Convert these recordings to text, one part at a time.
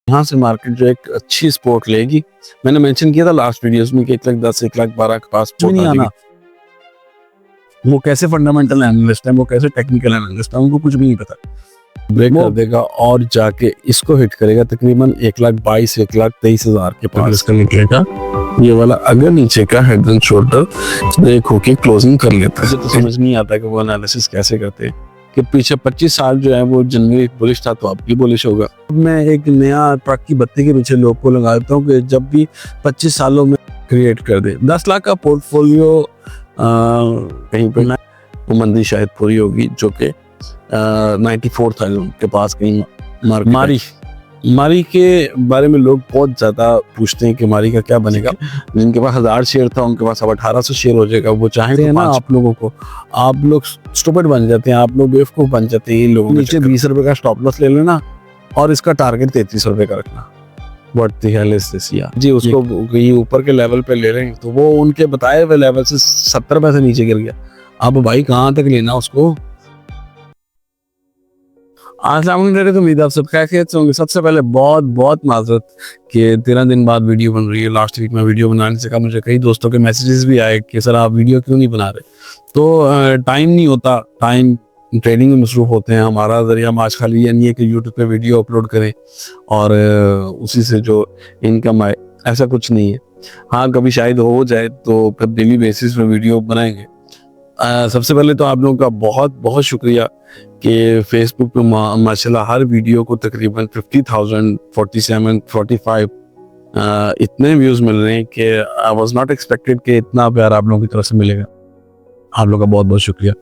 यहाँ से मार्केट जो एक अच्छी स्पोर्ट लेगी। मैंने मेंशन किया था लास्ट वीडियोस में कि 1,10,000 1,12,000 के पास नहीं आना। वो कैसे फंडामेंटल एनालिस्ट है, वो कैसे टेक्निकल एनालिस्ट है, उनको कुछ भी नहीं पता। ब्रेक कर देगा और जाके इसको हिट करेगा तकरीबन 1,22,000 1,23,000 के पास इसका निकलेगा। ये वाला अगर नीचे का हेड एंड शोल्डर ब्रेक होके क्लोजिंग कर लेता है तो समझ नहीं आता कि वो एनालिसिस कैसे करते हैं कि पीछे 25 साल जो है वो जनवरी बुलिश था तो अब भी बुलिश होगा। मैं एक नया ट्रक की बत्ती के पीछे लोग को लगा देता हूँ कि जब भी 25 सालों में क्रिएट कर दे 10 लाख का पोर्टफोलियो कहीं पे वो मंदी शायद पूरी होगी जो कि 94,000 के पास कहीं मारी के बारे में लोग बहुत ज्यादा पूछते हैं कि मारी का क्या बनेगा। जिनके पास 1000 शेयर था उनके पास अब 1800 शेयर हो जाएगा। वो चाहे तो ना आप लोगों को, आप लोग स्टूपिड बन जाते हैं, आप लोग बेवकूफ बन जाते हैं। इन लोगों नीचे 20 रुपए का स्टॉप लॉस ले लेना और इसका टारगेट 33 रुपए का रखना। What the hell is this यार जी। उसको ये ऊपर के लेवल पे ले लेंगे तो वो उनके बताए हुए लेवल से 70 पैसे नीचे गिर गया। अब भाई कहाँ तक लेना उसको। उम्मीद आप सब खैरियत से होंगे। सबसे पहले बहुत बहुत माजरत कि 13 दिन बाद वीडियो बन रही है। लास्ट वीक में वीडियो बनाने से कहा, मुझे कई दोस्तों के मैसेजेस भी आए कि सर आप वीडियो क्यों नहीं बना रहे। तो टाइम नहीं होता, टाइम ट्रेनिंग में मसरूफ होते हैं। हमारा जरिया आज खाली ये नहीं है कि यूट्यूब पे वीडियो अपलोड करें और उसी से जो इनकम आए, ऐसा कुछ नहीं है। हाँ कभी शायद हो जाए तो फिर डेली बेसिस पे वीडियो बनाएंगे। सबसे पहले तो आप लोगों का बहुत बहुत शुक्रिया कि फेसबुक पे माशाल्लाह हर वीडियो को तकरीबन 50,000 47 45 इतने व्यूज मिल रहे हैं कि आई वाज नॉट एक्सपेक्टेड कि इतना प्यार आप लोगों की तरफ से मिलेगा। आप लोगों का बहुत बहुत शुक्रिया।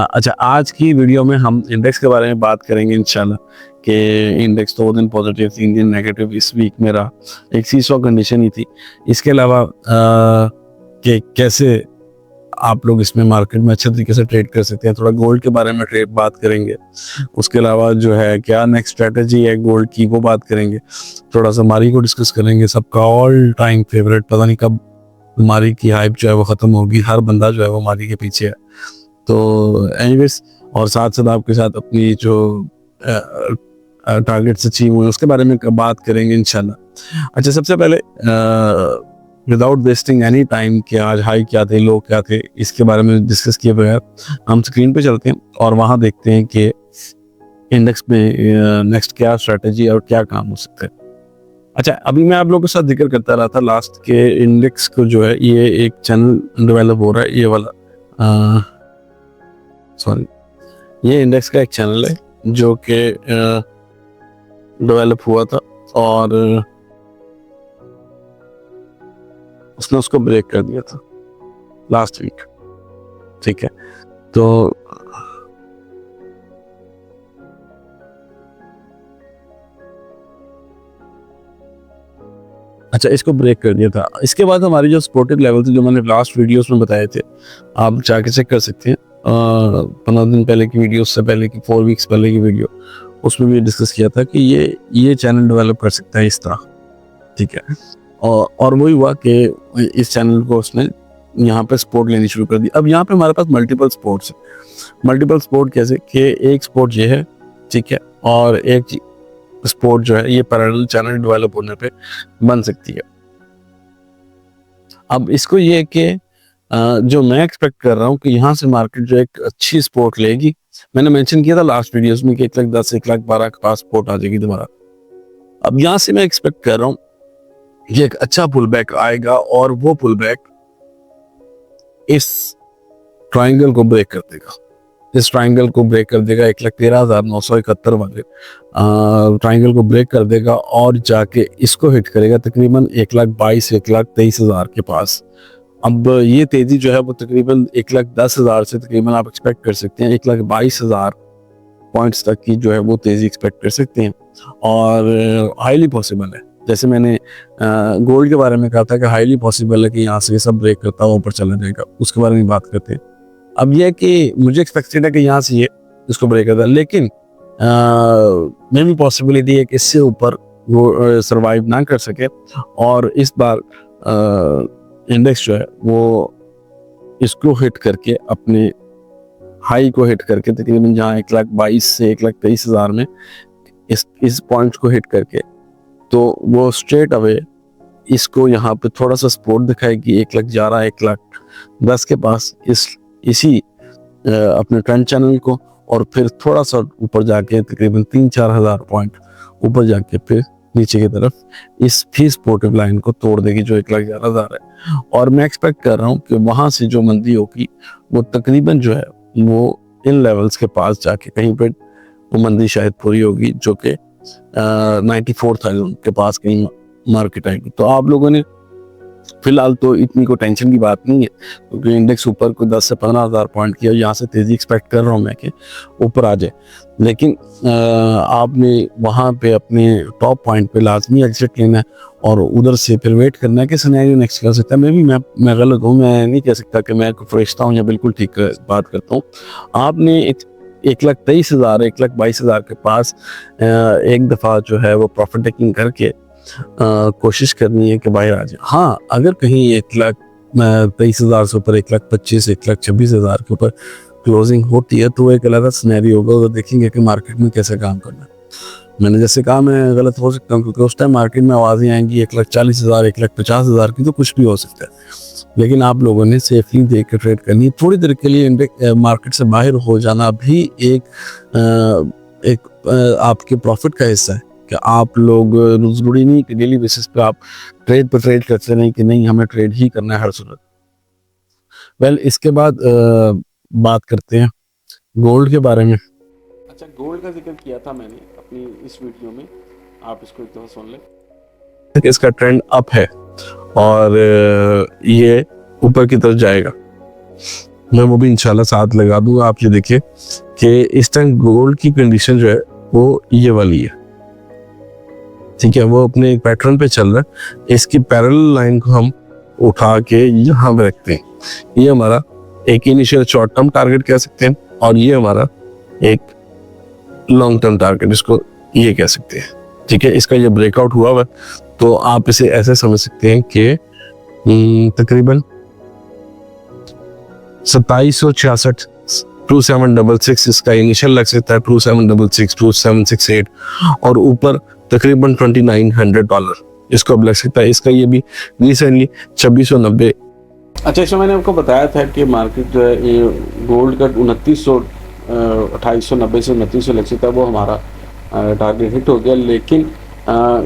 अच्छा, आज की वीडियो में हम इंडेक्स के बारे में बात करेंगे इंशाल्लाह कि इंडेक्स 2 दिन पॉजिटिव 3 दिन नेगेटिव इस वीक में रहा। एक सीसॉ कंडीशन ही थी। इसके अलावा कि कैसे आप लोग इसमें मार्केट में अच्छे तरीके से ट्रेड कर सकते हैं। थोड़ा गोल्ड के बारे में ट्रेड बात करेंगे। उसके अलावा जो है क्या नेक्स्ट स्ट्रेटजी है गोल्ड की वो बात करेंगे। थोड़ा सा मारी को डिस्कस करेंगे। सबका ऑल टाइम फेवरेट, पता नहीं कब मारी की हाइप जो है वो खत्म होगी। हर बंदा जो है वो मारी के पीछे है। तो एनीवेज, और साथ साथ आपके साथ अपनी जो टारगेट्स अचीव हुए उसके बारे में बात करेंगे इंशाल्लाह। अच्छा, सबसे पहले विदाउट वेस्टिंग एनी टाइम कि आज हाई क्या थे, लो क्या थे, इसके बारे में डिस्कस किए बगैर हम स्क्रीन पे चलते हैं और वहाँ देखते हैं कि इंडेक्स में नेक्स्ट क्या स्ट्रेटजी और क्या काम हो सकता है। अच्छा, अभी मैं आप लोगों के साथ जिक्र करता रहा था लास्ट के इंडेक्स को जो है ये एक चैनल डेवलप हो रहा है। ये वाला सॉरी, ये इंडेक्स का एक चैनल है जो कि डेवलप हुआ था और उसने उसको ब्रेक कर दिया था लास्ट वीक। ठीक है, तो अच्छा, इसको ब्रेक कर दिया था। इसके बाद हमारी जो सपोर्टेड लेवल थे जो मैंने लास्ट वीडियोस में बताए थे, आप जाके चेक कर सकते हैं। 15 दिन पहले की वीडियो, उससे पहले की 4 वीक्स पहले की वीडियो, उसमें भी डिस्कस किया था कि ये चैनल डेवलप कर सकता है इस तरह। ठीक है, और वही हुआ कि इस चैनल को उसने यहाँ पे सपोर्ट लेनी शुरू कर दी। अब यहाँ पे हमारे पास मल्टीपल सपोर्ट्स है। मल्टीपल सपोर्ट कैसे कि एक सपोर्ट ये है, ठीक है, और एक सपोर्ट जो है ये पैरेलल चैनल डेवलप होने पे बन सकती है। अब इसको ये कि जो मैं एक्सपेक्ट कर रहा हूँ कि यहाँ से मार्केट जो एक अच्छी सपोर्ट लेगी। मैंने मेंशन किया था लास्ट वीडियोस में कि 1,10,000 1,12,000 के पास सपोर्ट आ जाएगी दोबारा। अब यहाँ से मैं एक्सपेक्ट कर रहा हूँ ये एक अच्छा पुल बैक आएगा और वो पुल बैक इस ट्राइंगल को ब्रेक कर देगा। इस ट्राइंगल को ब्रेक कर देगा 1,13,971 वाले ट्राइंगल को ब्रेक कर देगा और जाके इसको हिट करेगा तकरीबन 1,22,000 1,23,000 के पास। अब ये तेजी जो है वो तकरीबन 1,10,000 से तकरीबन आप एक्सपेक्ट कर सकते हैं 1,22,000 पॉइंट्स तक की जो है वो तेजी एक्सपेक्ट कर सकते हैं और हाईली पॉसिबल है। जैसे मैंने गोल्ड के बारे में कहा था कि हाईली पॉसिबल है कि यहाँ से ये सब ब्रेक करता हुआ ऊपर चला जाएगा। उसके बारे में बात करते हैं। अब यह कि मुझे एक्सपेक्टेड है कि यहाँ से ये इसको ब्रेक करता है, लेकिन मे भी पॉसिबिलिटी है कि इससे ऊपर वो सर्वाइव ना कर सके और इस बार इंडेक्स जो है वो इसको हिट करके अपने हाई को हिट करके तकरीबन जहाँ 1,22,000 से 1,23,000 में इस पॉइंट को हिट करके तो वो स्ट्रेट अवे इसको यहाँ पे थोड़ा सा सपोर्ट दिखाएगी 1,11,000 1,10,000 के पास इसी अपने ट्रेंड चैनल को, और फिर थोड़ा सा ऊपर जाके तकरीबन 3-4 हज़ार पॉइंट ऊपर जाके फिर नीचे की तरफ इस भी सपोर्टिव लाइन को तोड़ देगी जो 1,11,000 है। और मैं एक्सपेक्ट कर रहा हूँ कि वहां से जो मंदी होगी वो तकरीबन जो है वो इन लेवल्स के पास जाके कहीं पे वो मंदी शायद पूरी होगी, जो कि 94,000 के पास कहीं मार्केट आएगी। तो आप लोगों ने फिलहाल तो इतनी को टेंशन की बात नहीं है, क्योंकि इंडेक्स ऊपर को 10 से 15 हज़ार पॉइंट की, यहाँ से तेजी एक्सपेक्ट कर रहा हूँ मैं कि ऊपर आ जाए। लेकिन आपने वहाँ पे अपने टॉप पॉइंट पे लाजमी एग्जिट लेना है और उधर से फिर वेट करना है कि सिनेरियो नेक्स्ट कर सकता है। मैं गलत हूँ, मैं नहीं कह सकता कि मैं फरिश्ता हूँ या बिल्कुल ठीक बात करता हूँ। आपने 1,23,000 1,22,000 के पास एक दफ़ा जो है वो प्रॉफिट टेकिंग करके कोशिश करनी है कि बाहर आ जाए। हाँ, अगर कहीं 1,23,000 से ऊपर 1,25,000 1,26,000 के ऊपर क्लोजिंग होती है तो एक अलग सिनेरियो होगा, तो देखेंगे कि मार्केट में कैसे काम करना है। मैंने जैसे कहा मैं गलत हो सकता हूँ, क्योंकि उस टाइम मार्केट में आवाज़ें आएंगी 1,40,000 1,50,000 की, तो कुछ भी हो सकता है। लेकिन आप लोगों ने सेफली देख के ट्रेड करनी है। थोड़ी देर के लिए मार्केट से बाहर हो जाना भी एक आपके प्रॉफिट का हिस्सा है कि आप लोग जरूरी नहीं कि डेली बेसिस पे आप ट्रेड पर ट्रेड करते नहीं कि नहीं हमें ट्रेड ही करना है हर सूरत। वेल, इसके बाद बात करते हैं गोल्ड के बारे में। अच्छा, गोल्ड का जिक्र किया था मैंने अपनी इस वीडियो में, आप इसको एक दफा सुन लें। इसका ट्रेंड अप है और ये ऊपर की तरफ जाएगा। मैं वो भी इंशाल्लाह साथ लगा दूंगा। आप ये देखिए कि इस टाइम गोल्ड की कंडीशन जो है वो ये वाली है, ठीक है, वो अपने एक पैटर्न पे चल रहा है। इसकी पैरेलल लाइन को हम उठा के यहाँ पे रखते हैं। ये हमारा एक इनिशियल शॉर्ट टर्म टारगेट कह सकते हैं और ये हमारा एक लॉन्ग टर्म टारगेट, इसको ये कह सकते हैं, ठीक है। इसका ये ब्रेकआउट हुआ हुआ, तो आप इसे ऐसे समझ सकते हैं कि तकरीबन 2766 2766 इसका इनिशियल लग सकता है, 2766 2768 और ऊपर तकरीबन $2,900 इसको अब लग सकता है। इसका ये भी रिसेंटली 2690। अच्छा, इसमें मैंने आपको बताया था कि मार्केट जो है ये गोल्ड का 2890 से 2900 लग सकता है, वो हमारा टारगेट हिट हो गया। लेकिन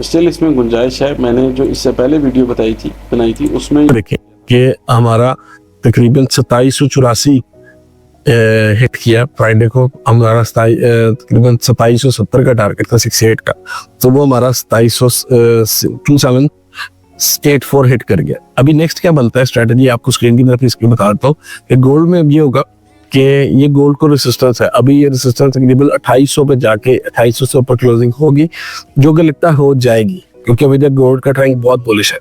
स्टिल इसमें गुंजाइश है। मैंने जो इससे पहले वीडियो बनाई थी उसमें देखिए कि हमारा तकरीबन 2784 हिट किया फ्राइडे को। हमारा तकरीबन 2770 का टारगेट था 68 का, तो वो हमारा 2784 हिट कर गया। अभी नेक्स्ट क्या बनता है स्ट्रेटजी, आपको स्क्रीन की तरफ इसकी बता देता हूँ कि गोल्ड में अब ये होगा कि ये गोल्ड को रेसिस्टेंस है। अभी ये रेसिस्टेंस तकरीबन 2800 पे जाके 2800 से ऊपर क्लोजिंग होगी, जो कि लगता हो जाएगी, क्योंकि अभी तक गोल्ड का ट्रेंड बहुत बुलिश है।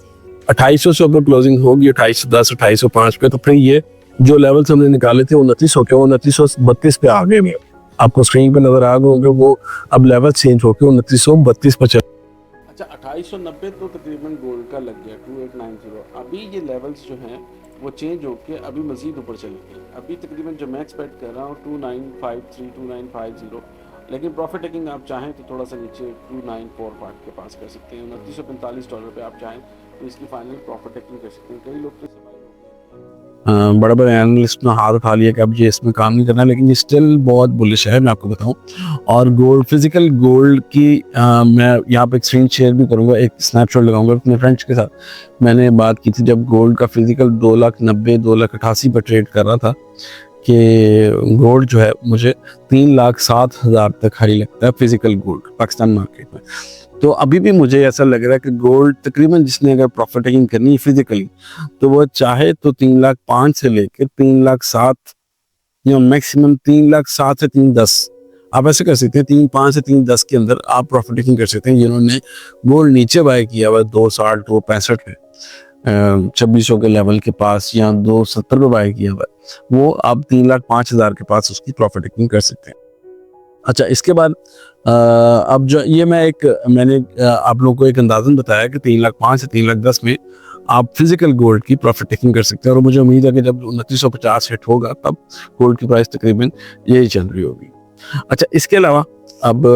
2800 से ऊपर क्लोजिंग होगी 2810 2805 पे, तो फिर ये जो लेवल्स हमने निकाले थे 2900 के, 2932 पे आ गए। आपको स्क्रीन पे नजर आ गए होंगे, वो अब लेवल चेंज होकर 2932 पर चल। अच्छा, 2890 तो तकरीबन गोल्ड का लग गया 2890। अभी ये लेवल्स जो हैं वो चेंज होके अभी मजीद ऊपर चलेंगे। अभी तकरीबन जो मैं एक्सपेक्ट कर रहा हूँ 2953 2950, लेकिन प्रॉफिट टेकिंग आप चाहें तो थोड़ा सा नीचे 2945 के पास कर सकते हैं। $2945 पे आप चाहें तो इसकी फाइनल प्रॉफिट टेकिंग कर सकते हैं। कई लोग तो बड़े बड़े एनालिस्ट ने हाथ उठा लिया कि अब ये इसमें काम नहीं करना, लेकिन ये स्टिल बहुत बुलिश है, मैं आपको बताऊं। और गोल्ड, फिजिकल गोल्ड की मैं यहाँ पे एक स्क्रीन शेयर भी करूंगा, एक स्नैपशॉट लगाऊंगा अपने फ्रेंड्स के साथ। मैंने बात की थी जब गोल्ड का फिजिकल 2,90,000 2,88,000 पर ट्रेड कर रहा था कि गोल्ड जो है मुझे 3,07,000 तक हाई लगता है फिजिकल गोल्ड पाकिस्तान मार्केट में। तो अभी भी मुझे ऐसा लग रहा है कि गोल्ड तकरीबन जिसने अगर प्रॉफिट टेकिंग करनी है फिजिकली, तो वो चाहे तो 3,05,000 से लेकर 3,07,000 या मैक्सिमम 3,07,000 से 3,10,000 आप ऐसे कर सकते हैं। 3,05,000 से 3,10,000 के अंदर आप प्रॉफिट टेकिंग कर सकते हैं। जिन्होंने गोल्ड नीचे बाय किया हुआ 2,60 2,65 पे 2600 के लेवल के पास या 2,70 पे बाय किया हुआ, वो आप 3,05,000 के पास उसकी प्रॉफिट टेकिंग कर सकते हैं। अच्छा, इसके बाद अब जो ये मैंने आप लोगों को एक अंदाजन बताया कि 3,05,000 से 3,10,000 में आप फिजिकल गोल्ड की प्रॉफिट टेकिंग कर सकते हैं। और मुझे उम्मीद है कि जब 2950 हिट होगा तब गोल्ड की प्राइस तकरीबन यही चल रही होगी। अच्छा, इसके अलावा अब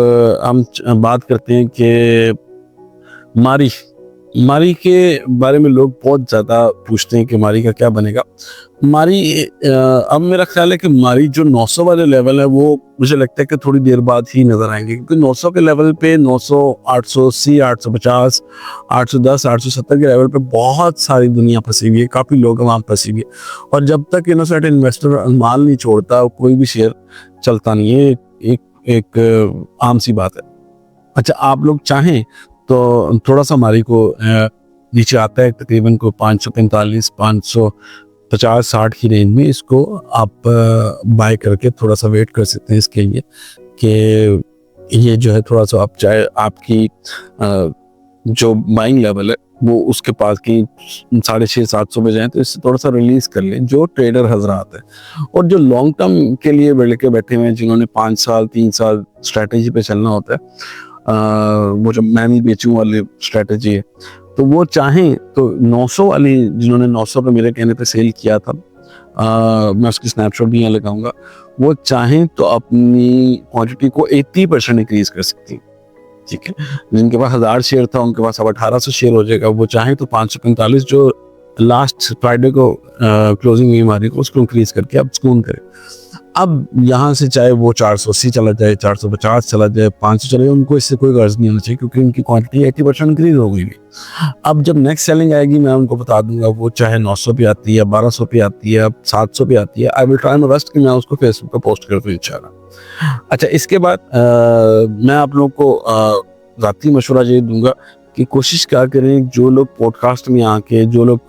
हम बात करते हैं कि मारी मारी के बारे में लोग बहुत ज़्यादा पूछते हैं कि मारी का क्या बनेगा। मारी अब मेरा ख्याल है कि मारी जो 900 वाले लेवल है वो मुझे लगता है कि थोड़ी देर बाद ही नज़र आएंगे, क्योंकि 900 के लेवल पे 900, 880, 850, 810, 870 के लेवल पे बहुत सारी दुनिया फंसी हुई है, काफ़ी लोग वहाँ फंसी हुई है। और जब तक इनोसेंट इन्वेस्टर माल नहीं छोड़ता कोई भी शेयर चलता नहीं है। एक आम सी बात है। अच्छा, आप लोग चाहें तो थोड़ा सा मारी को नीचे आता है तकरीबन को 545, 550-60 की रेंज में, इसको आप बाय करके थोड़ा सा वेट कर सकते हैं इसके लिए कि ये जो है थोड़ा सा आप चाहे आपकी जो बाइंग लेवल है वो उसके पास की 650-700 पे जाए तो इससे थोड़ा सा रिलीज कर लें जो ट्रेडर हजरात है। और जो लॉन्ग टर्म के लिए के बैठे हुए हैं, जिन्होंने 5 साल 3 साल स्ट्रैटेजी पे चलना होता है, वो जो मैं भी बेचूं वाली स्ट्रैटेजी है, तो वो चाहें तो 900 वाली, जिन्होंने 900 पे मेरे कहने पे सेल किया था, मैं उसकी स्नैपशॉट भी यहाँ लगाऊंगा, वो चाहें तो अपनी क्वांटिटी को 80% इंक्रीज कर सकती हैं। ठीक है, जिनके पास 1000 शेयर था उनके पास अब 1800 शेयर हो जाएगा। वो चाहें तो 545 जो लास्ट फ्राइडे को क्लोजिंग हुई हमारी को, उसको इंक्रीज करके अब सुकून करें। अब यहाँ से चाहे वो 480 चला जाए, 450 चला जाए, 500 चले जाए, उनको इससे कोई गर्ज नहीं होना चाहिए, क्योंकि उनकी क्वांटिटी 80% इंक्रीज हो गई। अब जब नेक्स्ट सेलिंग आएगी मैं उनको बता दूंगा, वो चाहे 900 पे आती है, 1200 पे आती है, 700 पे आती है, I will try my best कि मैं उसको फेसबुक पे पोस्ट कर दूं इंशाल्लाह। अच्छा, इसके बाद मैं आप लोगों को ज़ाती मशवरा ये दूंगा कि कोशिश क्या करें, जो लोग पॉडकास्ट में आके जो लोग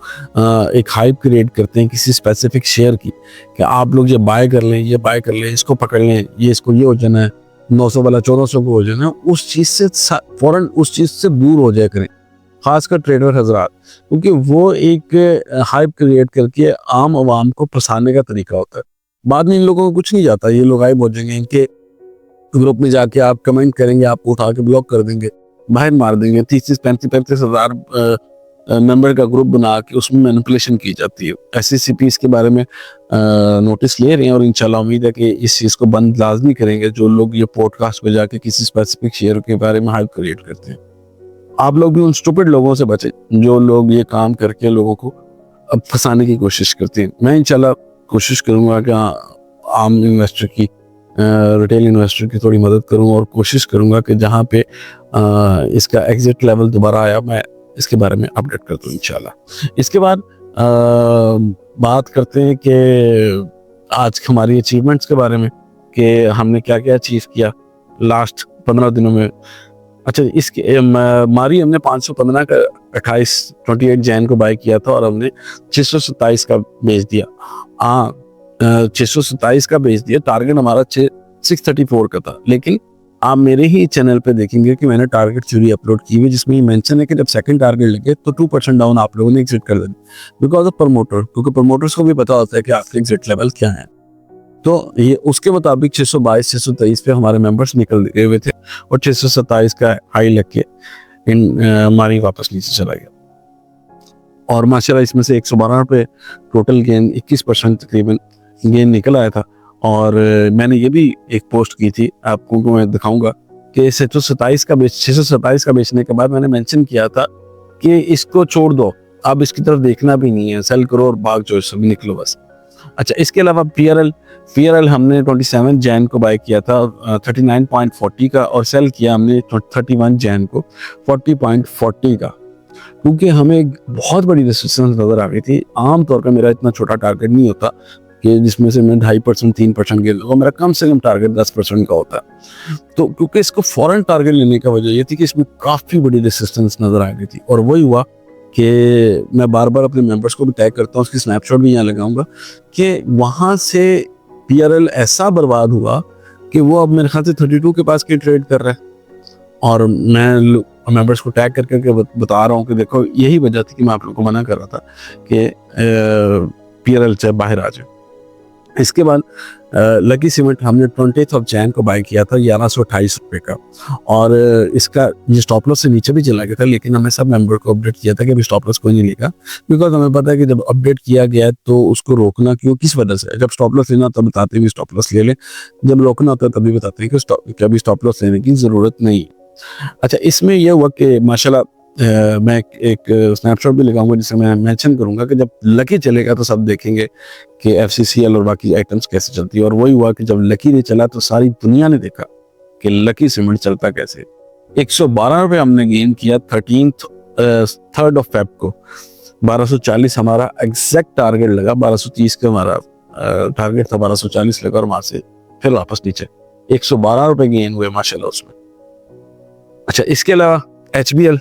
एक हाइप क्रिएट करते हैं किसी स्पेसिफिक शेयर की, कि आप लोग ये बाय कर लें, ये बाय कर लें, इसको पकड़ लें, ये इसको ये हो जाना है, 900 वाला 1400 को हो जाना है, उस चीज़ से फौरन उस चीज़ से दूर हो जाया करें, खासकर ट्रेडर हजरात, क्योंकि वो एक हाइप क्रिएट करके आम आवाम को फंसाने का तरीका होता है। बाद में इन लोगों को कुछ नहीं जाता, ये लोग गायब हो जाएंगे, इनके ग्रुप में जाके आप कमेंट करेंगे, आपको उठा के ब्लॉक कर देंगे, बाहर मार देंगे। 30-35 हज़ार मेंबर का ग्रुप बना के उसमें मैनिपुलेशन की जाती है। SECP इसके बारे में नोटिस ले रहे हैं और इंशाल्लाह उम्मीद है कि इस चीज़ को बंद लाजमी करेंगे, जो लोग ये पॉडकास्ट पे जाके किसी स्पेसिफिक शेयर के बारे में हाइप क्रिएट करते हैं। आप लोग भी उन स्टूपिड लोगों से बचें जो लोग ये काम करके लोगों को फंसाने की कोशिश करते हैं। मैं इंशाल्लाह कोशिश करूँगा कि आम इन्वेस्टर की, रिटेल इन्वेस्टर की थोड़ी मदद करूं, और कोशिश करूंगा कि जहां पे इसका एग्जिट लेवल दोबारा आया मैं इसके बारे में अपडेट कर दूं इंशाल्लाह। इसके बाद बात करते हैं कि आज हमारी अचीवमेंट्स के बारे में, कि हमने क्या क्या अचीव किया लास्ट 15 दिनों में। अच्छा, इसके मारी हमने 515 का 28 जैन को बाय किया था और हमने 627 का बेच दिया। 627 का बेच दिया। टारगेट हमारा 634 का था, लेकिन आप मेरे ही चैनल पे देखेंगे कि मैंने टारगेट थ्योरी अपलोड की हुई, जिसमें ये मेंशन है कि जब सेकंड टारगेट लगे तो 2% डाउन आप लोगों ने एग्जिट कर देना, बिकॉज ऑफ प्रमोटर, क्योंकि प्रमोटर्स को भी पता होता है कि आपके एग्जिट लेवल क्या है। तो ये उसके मुताबिक 622 623 पे हमारे मेंबर्स निकल गए हुए थे और 627 का हाई लग के हमारी वापस नीचे चला गया। और माशाल्लाह इसमें से 112 पे टोटल गेन 21% तकरीबन गेन निकल आया था। और मैंने ये भी एक पोस्ट की थी, आपको मैं दिखाऊंगा कि 627 का बेचने के बाद मैंने मेंशन किया था कि इसको छोड़ दो, अब इसकी तरफ देखना भी नहीं है, सेल करो और भाग जाओ, सब निकलो बस। अच्छा, इसके अलावा PRL हमने 27 जैन को बाय किया था 39.40 का, और सेल किया हमने 31 जैन को 40.40 का, क्योंकि हमें बहुत बड़ी रेजिस्टेंस नजर आ रही थी। आमतौर पर मेरा इतना छोटा टारगेट नहीं होता कि जिसमें से मैं 2.5% 3% गेन लूँगा, मेरा कम से कम टारगेट 10% का होता है। तो क्योंकि इसको फॉरेन टारगेट लेने का वजह ये थी कि इसमें काफ़ी बड़ी रेजिस्टेंस नजर आ रही थी, और वही हुआ कि मैं बार बार अपने मेंबर्स को भी टैग करता हूँ, उसकी स्नैपशॉट भी यहाँ लगाऊंगा, कि वहाँ से PRL ऐसा बर्बाद हुआ कि वो अब मेरे ख्याल से 32 के पास की ट्रेड कर रहा है। और मैं मेंबर्स को टैग करके बता रहा हूँ कि देखो, यही वजह थी कि मैं आप लोगों को मना कर रहा था कि PRL चाहे बाहर आ जाए। इसके बाद लकी सीमेंट हमने 20 जैन को बाय किया था 1128 रुपये का, और इसका ये स्टॉप लॉस से नीचे भी चला गया था, लेकिन हमें सब मेंबर को अपडेट किया था कि अभी स्टॉप लॉस कोई नहीं लेगा, बिकॉज हमें पता है कि जब अपडेट किया गया तो उसको रोकना क्यों, किस वजह से। जब स्टॉप लॉस लेना तब बताते हैं स्टॉप लॉस ले लें, जब रोकना होता है तभी बताते हैं कि अभी स्टॉप लॉस लेने की ज़रूरत नहीं। अच्छा, इसमें यह हुआ कि माशाल्लाह मैं एक स्नैपशॉट भी लगाऊंगा जिसमें मैं मेंशन करूंगा कि जब लकी चलेगा तो सब देखेंगे कि FCCL और बाकी आइटम्स कैसे चलती है। और वही हुआ कि जब लकी नहीं चला तो सारी दुनिया ने देखा कि लकी सीमेंट चलता कैसे। 112 रुपये हमने गेन किया 3rd ऑफ फेब को। 1240 हमारा एग्जैक्ट टारगेट लगा, 1230 का हमारा टारगेट था, 1240 लगा और वहां से फिर वापस नीचे 112 रुपये गेन हुए माशाल्लाह उसमें। अच्छा, इसके अलावा HBL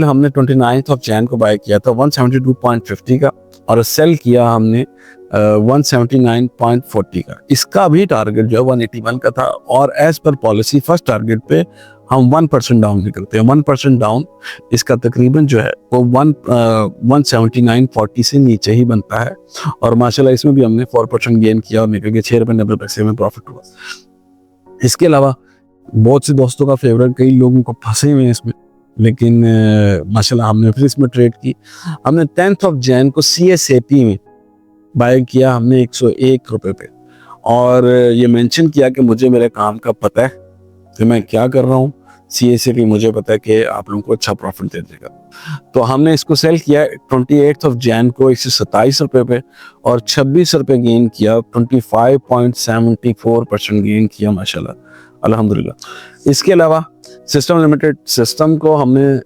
हमने 29 ऑफ जैन को बाय किया था 172.50 का और सेल किया हमने 179.40 का। इसका भी टारगेट जो है 181 का था और as per policy first target पे हम 1% डाउन निकलते हैं। 1% डाउन इसका तकरीबन जो है वो 179.40 से नीचे ही बनता है और माशाल्लाह इसमें भी हमने 4% गेन किया और निकल के 6 रुपये 90 पैसे में प्रॉफिट हुआ। इसके अलावा बहुत से दोस्तों का फेवरेट, कई लोगों को फंसे हुए हैं इसमें, लेकिन माशाल्लाह हमने फिर इसमें ट्रेड की। हमने 10th ऑफ जैन को CSAP में बाय किया हमने 101 रुपये पे और ये मेंशन किया कि मुझे मेरे काम का पता है कि मैं क्या कर रहा हूँ। CSAP मुझे पता है कि आप लोगों को अच्छा प्रॉफिट दे देगा, तो हमने इसको सेल किया 28 ऑफ जैन को 127 रुपये पे और 26 रुपये गेन किया। 25.74% गेन किया माशाल्लाह अल्हम्दुलिल्लाह। इसके अलावा सिस्टम लिमिटेड सिस्टम को हमने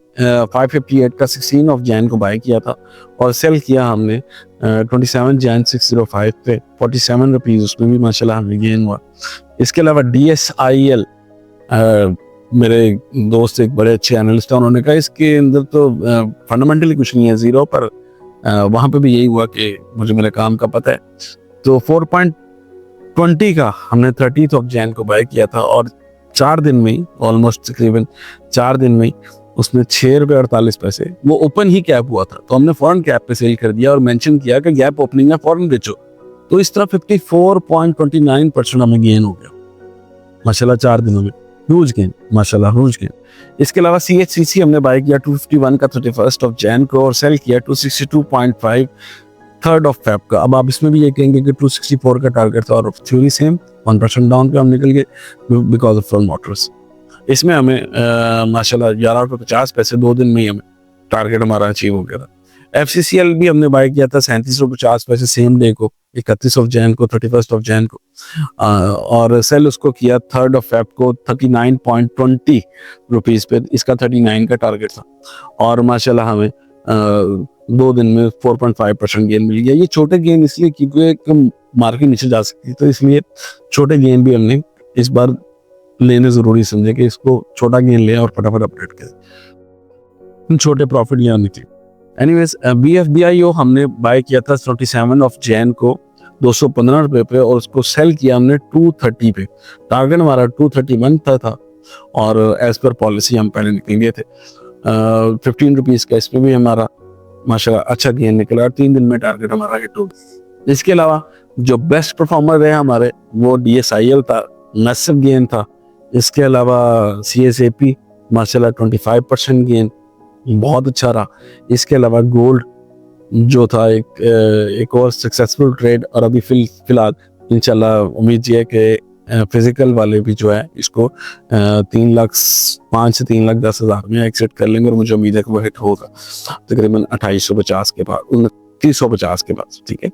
558 का 16 ऑफ जैन को बाय किया था और सेल किया हमने 27 जैन 605 पे 47 रुपीज़, उसमें भी माशाल्लाह हमें गेन हुआ। इसके अलावा DSIL मेरे दोस्त एक बड़े अच्छे एनालिस्ट हैं, उन्होंने कहा इसके अंदर तो फंडामेंटली कुछ नहीं है जीरो, पर वहाँ पे भी यही हुआ कि मुझे मेरे काम का पता है, तो 4.20 का हमने 30th ऑफ जैन को बाय किया था और 4 दिन में ही, ऑलमोस्ट तकरीबन 4 दिन में ही उसने 6 रुपये 48 पैसे, वो ओपन ही कैप हुआ था तो हमने फॉरन कैप पे सेल कर दिया और मेंशन किया कि गैप ओपनिंग है फॉरन बेचो। तो इस तरह 54.29% हमें गेन हो गया माशाल्लाह 4 दिनों में, ह्यूज गेन माशाल्लाह, ह्यूज गेन। इसके अलावा CHCC हमने बाय किया 251 का 31st ऑफ जैन को और सेल किया 262.5 3rd ऑफ फेब का। अब आप इसमें भी ये कहेंगे कि 264 का टारगेट था और थ्योरी सेम, 1% डाउन पे हम निकल गए बिकॉज ऑफ फ्रॉम मोटर्स। इसमें हमें माशाल्लाह 11 रुपये 50 पैसे 2 दिन में ही हमें टारगेट हमारा अचीव हो गया था। FCCL भी हमने बाय किया था 37 रुपये 50 पैसे सेम डे को, 31 ऑफ जैन को, 31st ऑफ जैन को और सेल उसको किया 3rd ऑफ फेब को 39.20 रुपीज़ पे। इसका 39 का टारगेट था और माशाल्लाह हमें 2 दिन में 4.5% गेन मिल गया। ये छोटे गेन इसलिए क्योंकि मार्केट नीचे जा सकती, तो इसलिए छोटे गेन भी हमने इस बार लेने ज़रूरी समझे कि इसको छोटा गेन ले और फटाफट अपडेट करें, छोटे प्रॉफिट ले आनी थी। एनीवेज BFBIO हमने बाय किया था 27 ऑफ जैन को 215 रुपये पे और उसको सेल किया हमने 230 पे। टारगेट हमारा 231 था और एज पर पॉलिसी हम पहले निकल गए थे 15 रुपीज़ का। इसमें भी हमारा माशाल्लाह अच्छा गेन निकला और 3 दिन में टारगेट हमारा हिट हो गया। इसके अलावा जो बेस्ट परफॉर्मर रहे हमारे वो DSIL था, मैसिव गेन था। इसके अलावा CSAP माशाल्लाह 25% गेन, बहुत अच्छा रहा। इसके अलावा गोल्ड जो था एक और सक्सेसफुल ट्रेड और अभी फिलहाल इंशाल्लाह उम्मीद ये है कि फिजिकल वाले भी जो है इसको 3,05,000 से 3,10,000 में एक्सिट कर लेंगे और मुझे उम्मीद है कि वो हिट होगा तकरीबन 2850 के बाद, 2950 के बाद। ठीक है,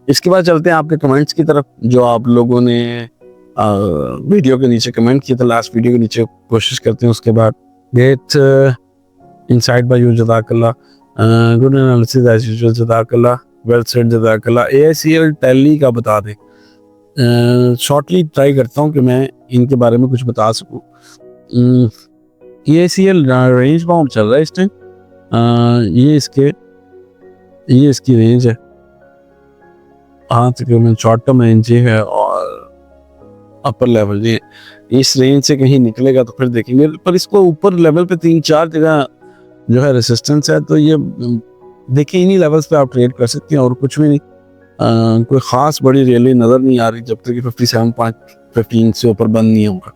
इसके बाद चलते हैं आपके कमेंट्स की तरफ जो आप लोगों ने वीडियो के नीचे कमेंट किया था, लास्ट वीडियो के नीचे कोशिश करते हैं। उसके बाद गेट इनसाइड बाय यू, जज़ाकल्लाह, गुड एनालिसिस एज यूजुअल, जज़ाकल्लाह, वेल सेड, जज़ाकल्लाह। AICL टैली का बता दें, शॉर्टली ट्राई करता हूँ कि मैं इनके बारे में कुछ बता सकूँ। AICL रेंज बाउंड चल रहा है इस टाइम, ये इसकी रेंज है, हाँ तकरीबन शॉर्ट टर्म रेंज है और अपर लेवल ये इस रेंज से कहीं निकलेगा तो फिर देखेंगे, पर इसको ऊपर लेवल पे 3-4 जगह जो है रेसिस्टेंस है, तो ये देखिए इन्हीं लेवल्स पे आप ट्रेड कर सकते हैं और कुछ भी नहीं। कोई ख़ास बड़ी रैली नज़र नहीं आ रही जब तक कि 57.15 से ऊपर बंद नहीं होगा।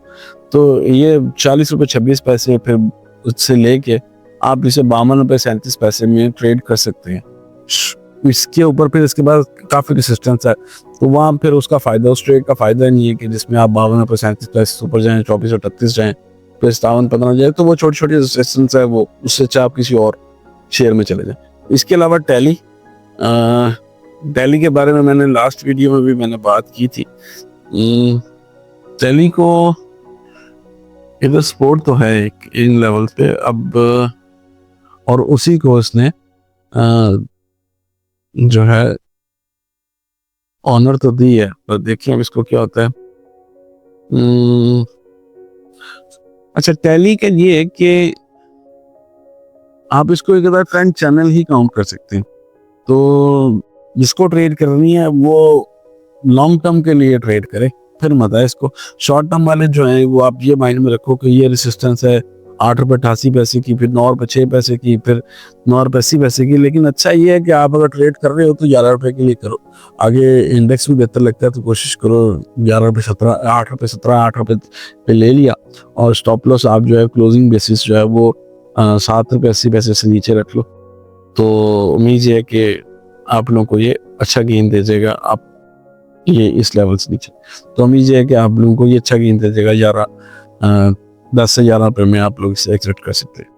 तो ये 40 रुपये 26 पैसे फिर उससे लेके आप इसे 52 रुपये 37 पैसे में ट्रेड कर सकते हैं। इसके ऊपर फिर इसके बाद काफ़ी रेसिस्टेंस है, तो वहाँ फिर उसका फ़ायदा, उस ट्रेड का फ़ायदा नहीं है कि जिसमें आप 52 रुपये 37 पैसे ऊपर जाएँ, 24 और 38 जाएँ, तो 57-15 जाए तो वो छोटी छोटी रेजिस्टेंस है, वो उससे अच्छा आप किसी और शेयर में चले जाए। इसके अलावा टैली, टैली के बारे में मैंने लास्ट वीडियो में भी मैंने बात की थी। टैली को इधर सपोर्ट तो है एक इन लेवल पे अब, और उसी को उसने जो है ऑनर तो दी है, पर देखिए अब इसको क्या होता है। अच्छा, टैली का ये है कि आप इसको एक ट्रेंड चैनल ही काउंट कर सकते हैं। तो जिसको ट्रेड करनी है वो लॉन्ग टर्म के लिए ट्रेड करे, फिर मत है इसको। शॉर्ट टर्म वाले जो है वो आप ये माइंड में रखो कि ये रेसिस्टेंस है 8 रुपए 88 पैसे की, फिर 9 रुपए 6 पैसे की, फिर 9 रुपए 80 पैसे की। लेकिन अच्छा ये है कि आप अगर ट्रेड कर रहे हो तो 11 रुपए के लिए करो। आगे इंडेक्स भी बेहतर लगता है तो कोशिश करो 11 रुपए 17, 8 रुपए 17, 8 रुपए पे ले लिया, और स्टॉप लॉस आप जो है क्लोजिंग बेसिस जो है वो 7 रुपए 80 पैसे से नीचे रख लो। तो उम्मीद ये है कि आप लोगों को ये अच्छा गेन दे देगा। आप ये इस लेवल से नीचे, तो उम्मीद ये है कि आप लोगों को ये अच्छा गेन दे देगा। 10 से 11 रुपए में आप लोग इसे एग्जिट कर सकते हैं।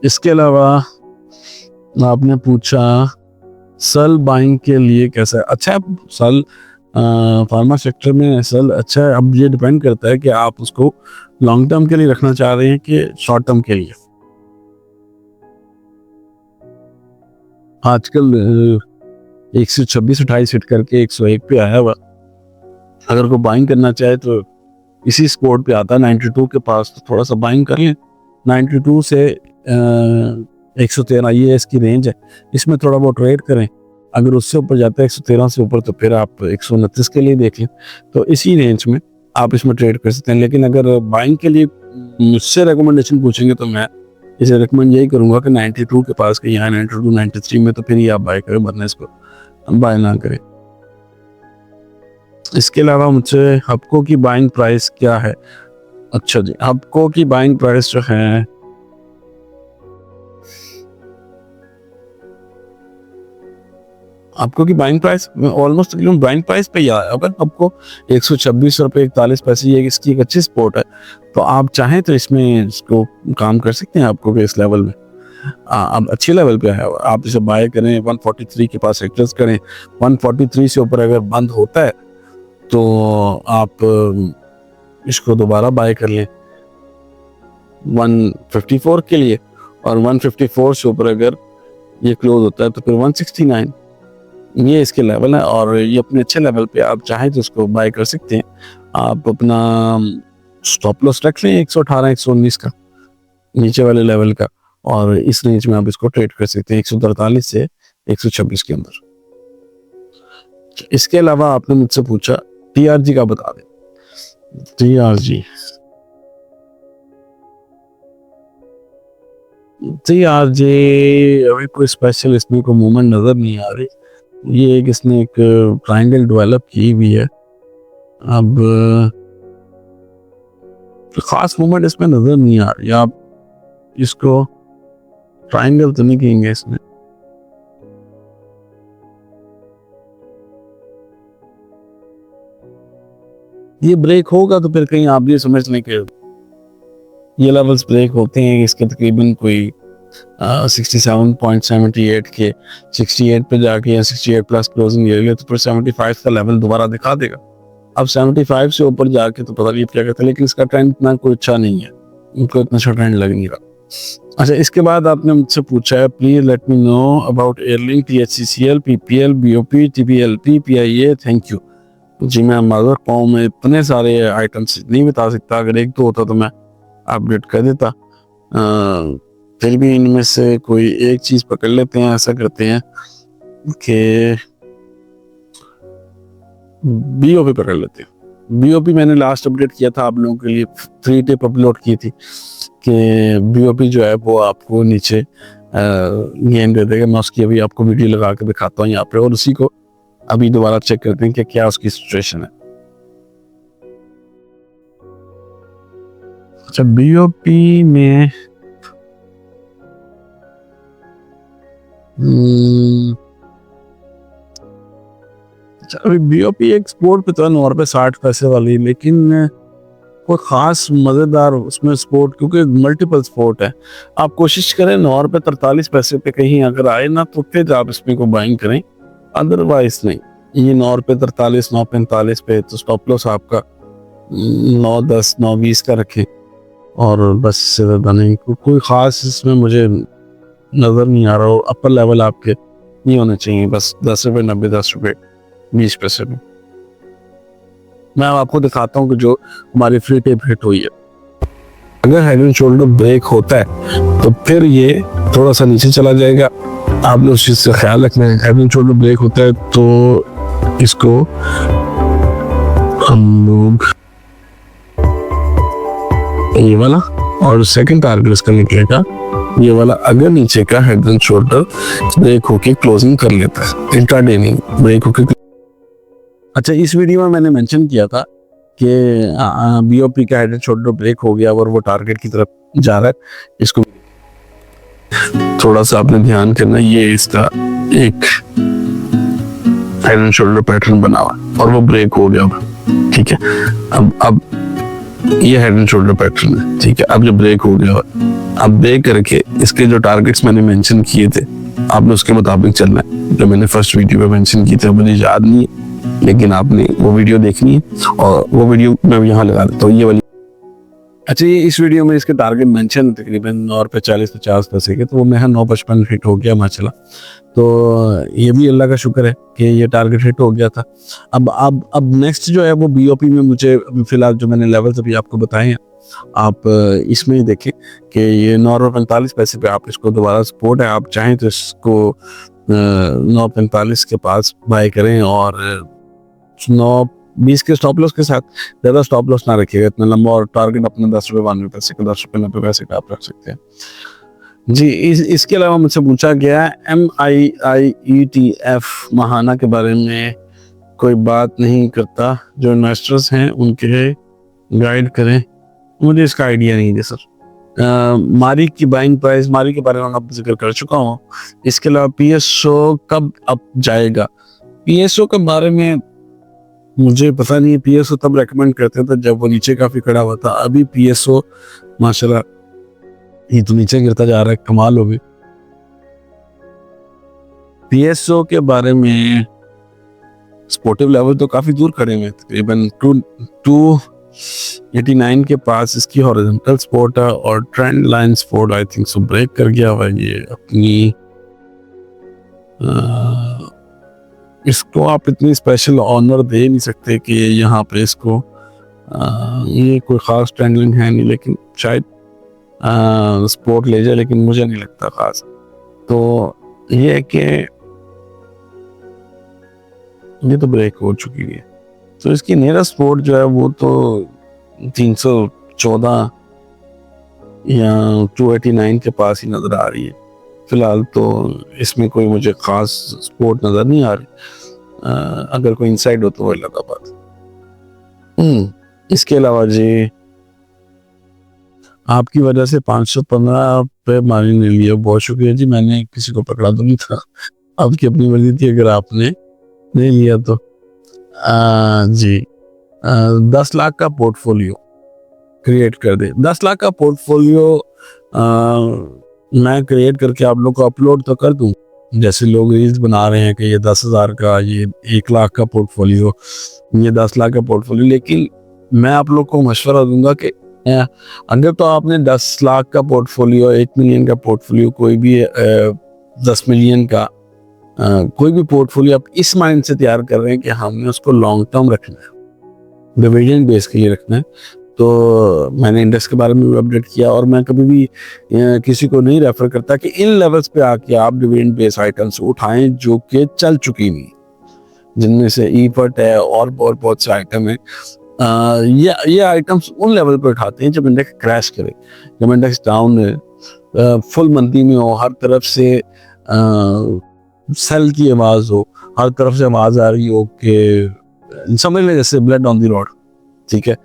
इसके अलावा आपने पूछा सल बाइंग के लिए कैसा है। अच्छा, सल फार्मा सेक्टर में सल अच्छा है। अब ये डिपेंड करता है कि आप उसको लॉन्ग टर्म के लिए रखना चाह रहे हैं कि शॉर्ट टर्म के लिए। आजकल 126-28 हिट करके 101 पे आया हुआ। अगर कोई बाइंग करना चाहे तो इसी स्कोर पे आता है 92 के पास, तो थोड़ा सा बाइंग कर लें। 92 से 113 ये इसकी रेंज है, इसमें थोड़ा बहुत ट्रेड करें। अगर उससे ऊपर जाता है 113 से ऊपर तो फिर आप 129 के लिए देख लें। तो इसी रेंज में आप इसमें ट्रेड कर सकते हैं। लेकिन अगर बाइंग के लिए मुझसे रिकमेंडेशन पूछेंगे तो मैं इसे रिकमेंड यही करूंगा कि 92 के पास के यहाँ 92 93 में तो फिर ही आप बाय करें, वरना इसको बाय ना करें। इसके अलावा मुझसे हपको की बाइंग प्राइस क्या है। अच्छा जी, हपको की बाइंग प्राइस जो है आपको की बाइंग प्राइस ऑलमोस्ट तकरीबन बाइंग प्राइस पे ही आया। अगर आपको 126 रुपए 41 पैसे ये इसकी एक अच्छी सपोर्ट है, तो आप चाहें तो इसमें इसको काम कर सकते हैं। आपको इस लेवल में अब अच्छे लेवल पे है, आप इसे बाय करें। 143 के पास एग्जिट करें। 143 से ऊपर अगर बंद होता है तो आप इसको दोबारा बाय कर लें 154 के लिए, और 154 से ऊपर अगर ये क्लोज होता है तो फिर 169 ये इसके लेवल है। और ये अपने अच्छे लेवल पे आप चाहें तो इसको बाय कर सकते हैं। आप अपना स्टॉप लॉस रख लें 118 119 का, नीचे वाले लेवल का, और इस रेंज में आप इसको ट्रेड कर सकते हैं 143 से 126 के अंदर। इसके अलावा आपने मुझसे पूछा टीआरजी का बता दें। टीआरजी अभी कोई स्पेशल इसमें कोई मूवमेंट नजर नहीं आ रही। ये एक इसने एक ट्रायंगल डेवलप की हुई है। अब खास मूवमेंट इसमें नजर नहीं आ रही। आप इसको ट्रायंगल तो नहीं कहेंगे इसमें। ये ब्रेक होगा तो फिर कहीं आप ये समझ लें कि ये लेवल्स ब्रेक होते हैं। इसके तकरीबन कोई 67.78 के 68 पे जाके या 68 प्लस क्लोजिंग ले ले तो फिर 75 का लेवल दोबारा दिखा देगा। अब 75 से ऊपर जाके तो पता नहीं क्या कहता है, लेकिन इसका ट्रेंड इतना कोई अच्छा नहीं है, उनको इतना अच्छा ट्रेंड लग नहीं रहा। अच्छा, इसके बाद आपने मुझसे पूछा है please let me know about Airlink, THCCL, PPL, BOP, TPLP, PIA। Thank you जी। मैं माजर पाऊँ, मैं इतने सारे आइटम्स नहीं बता सकता। अगर एक दो होता तो मैं अपडेट कर देता। फिर भी इनमें से कोई एक चीज पकड़ लेते हैं। ऐसा करते हैं कि BOP पकड़ लेते हैं। BOP मैंने लास्ट अपडेट किया था आप लोगों के लिए, 3 टिप अपलोड की थी कि BOP जो है वो आपको नीचे गेन दे देगा। मैं उसकी अभी आपको वीडियो लगा के दिखाता हूँ यहाँ पे, और उसी को अभी दोबारा चेक करते हैं कि क्या उसकी सिचुएशन है। अच्छा, BOP में अच्छा, अभी बीओपी एक स्पोर्ट पे तो है 9 रुपये 60 पैसे वाली, लेकिन कोई ख़ास मज़ेदार उसमें स्पोर्ट, क्योंकि मल्टीपल स्पोर्ट है। आप कोशिश करें 9 रुपये 43 पैसे पे कहीं अगर आए ना तो फिर आप इसमें को बाइंग करें, अदरवाइज नहीं। ये 9 रुपये 43, 9.45 पे तो स्टॉप लॉस आपका 9.10, 9.20 का रखें और बस इससे ज़्यादा नहीं। कोई ख़ास इसमें मुझे नज़र नहीं आ रहा हो। अपर लेवल आपके नहीं होने चाहिए, बस 10 रुपये 90, 10 रुपये 20 पैसे में। मैं आपको दिखाता हूँ कि जो हमारी फ्री टेप हिट हुई है, अगर हेड एंड शोल्डर ब्रेक होता है तो फिर ये थोड़ा सा नीचे चला जाएगा। आपने उस चीज़ का ख्याल रखना है। हेड एंड शोल्डर ब्रेक होता है तो इसको हम लोग ये वाला, और सेकंड टारगेट इसका निकलेगा ये वाला, अगर नीचे का हेड एंड शोल्डर ब्रेक होके क्लोजिंग कर लेता है, इंट्राडे नहीं ब्रेक होके। अच्छा, इस वीडियो में मैंने मेंशन किया था कि बीओपी का हेड एंड शोल्डर ब्रेक हो गया और वो टारगेट की तरफ जा रहा है। इसको थोड़ा सा आपने ध्यान करना, ये इसका एक हेड एंड शोल्डर पैटर्न बना हुआ और वो ब्रेक हो गया, ठीक है। अब ये हेड एंड शोल्डर पैटर्न है, ठीक है। अब जो ब्रेक हो गया, अब ब्रेक करके इसके जो टारगेट्स मैंने मेंशन किए थे आपने उसके मुताबिक चलना है। जो मैंने फर्स्ट वीडियो में मेंशन किए थे मुझे याद नहीं है, लेकिन आपने वो वीडियो देखनी है और वो वीडियो मैं यहाँ लगा देता हूँ, ये वाली। अच्छा, ये इस वीडियो में इसके टारगेट मेंशन तकरीबन 9 रुपये 40-50 पैसे के, तो वो मेरा 9.55 हिट हो गया माशाल्लाह। तो ये भी अल्लाह का शुक्र है कि ये टारगेट हिट हो गया था। अब नेक्स्ट जो है वो बीओपी में मुझे अभी फिलहाल जो मैंने लेवल्स अभी आपको बताए हैं, आप इसमें ही देखें कि ये 9 रुपये 45 पैसे पे आप इसको दोबारा सपोर्ट है। आप चाहें तो इसको 9.45 के पास बाय करें और 9.20 के स्टॉप लॉस के साथ। ज़्यादा स्टॉप लॉस ना रखिएगा इतना लंबा, और टारगेट अपना 10 रुपये 92 पैसे का, 10 रुपये 90 पैसे का आप रख सकते हैं जी। इसके अलावा मुझसे पूछा गया MIIETF महाना के बारे में कोई बात नहीं करता, जो इन्वेस्टर्स हैं उनके गाइड करें। मुझे इसका आइडिया नहीं है सर। मारी की बाइंग प्राइस, मारी के बारे में मैं जिक्र कर चुका हूँ। इसके अलावा PSO कब अप जाएगा, PSO के बारे में मुझे पता नहीं है। PSO तब रेकमेंड करते थे जब वो नीचे काफी खड़ा हुआ था। अभी PSO माशाल्लाह ये तो नीचे गिरता जा रहा है, कमाल हो गई। PSO के बारे में सपोर्टिव लेवल तो काफी दूर खड़े हुए, तकरीबन 289 के पास इसकी हॉरिजॉन्टल सपोर्ट है और trend line support I think so break कर गया हुआ है। ये अपनी इसको आप इतनी स्पेशल ऑनर दे नहीं सकते कि यहाँ पे इसको ये कोई ख़ास ट्रेंड लाइन है नहीं, लेकिन शायद सपोर्ट ले जाए, लेकिन मुझे नहीं लगता ख़ास। तो ये है कि ये तो ब्रेक हो चुकी है, तो इसकी नियरेस्ट सपोर्ट जो है वो तो 314 या 289 के पास ही नज़र आ रही है फिलहाल। तो इसमें कोई मुझे ख़ास सपोर्ट नज़र नहीं आ रही। अगर कोई इंसाइड हो तो वो अलग बात। इसके अलावा जी आपकी वजह से 515 पे मानी ले लिया, बहुत शुक्रिया जी। मैंने किसी को पकड़ा तो नहीं था, आपकी अपनी मर्जी थी अगर आपने नहीं लिया तो। जी 10 लाख का पोर्टफोलियो क्रिएट कर दे। 10 लाख का पोर्टफोलियो मैं क्रिएट करके आप लोग को अपलोड तो कर दूं, जैसे लोग रील्स बना रहे हैं कि ये 10,000 का, ये 1 लाख का पोर्टफोलियो, ये 10 लाख का पोर्टफोलियो। लेकिन मैं आप लोग को मशवरा दूंगा कि अगर तो आपने 10 लाख का पोर्टफोलियो, 1 मिलियन का पोर्टफोलियो, कोई भी 10 मिलियन का कोई भी पोर्टफोलियो आप इस माइंड से तैयार कर रहे हैं कि हमने उसको लॉन्ग टर्म रखना है, डिविडेंड बेस के लिए रखना है, तो मैंने इंडेक्स के बारे में भी अपडेट किया। और मैं कभी भी किसी को नहीं रेफर करता कि इन लेवल्स पे आके आप डिविडेंड बेस आइटम्स उठाएं जो कि चल चुकी नहीं, जिनमें से ईपट है और बहुत से आइटम है। ये आइटम्स उन लेवल पे उठाते हैं जब इंडेक्स क्रैश करे, जब इंडेक्स डाउन है, फुल मंदी में हो, हर तरफ से सेल की आवाज हो, हर तरफ से आवाज आ रही हो कि समझ लें जैसे ब्लड ऑन द रोड, ठीक है,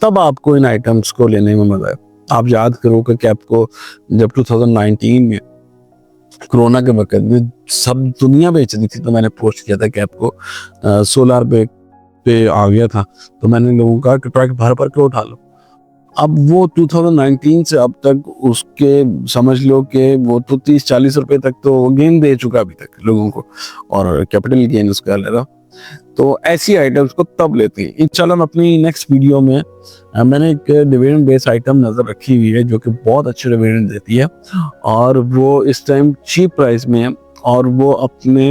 तब आपको इन आइटम्स को लेने में मजा है। आप याद करो कि कैप को जब 2019 में कोरोना के वक्त में सब दुनिया बेच रही थी, तो मैंने पोस्ट किया था कि आपको सोलार पे आ गया था, तो मैंने लोगों का ट्रक भर भर के उठा लो। अब वो 2019 से अब तक उसके समझ लो कि वो तो 30-40 रुपए तक तो गेन दे चुका अभी तक लोगों को, और कैपिटल गेन उसका ले रहा। तो ऐसी आइटम्स को तब लेते हैं। इंशाल्लाह मैं अपनी नेक्स्ट वीडियो में मैंने एक डिविडेंड बेस्ड आइटम नज़र रखी हुई है जो कि बहुत अच्छे डिविडेंड देती है, और वो इस टाइम चीप प्राइस में है, और वो अपने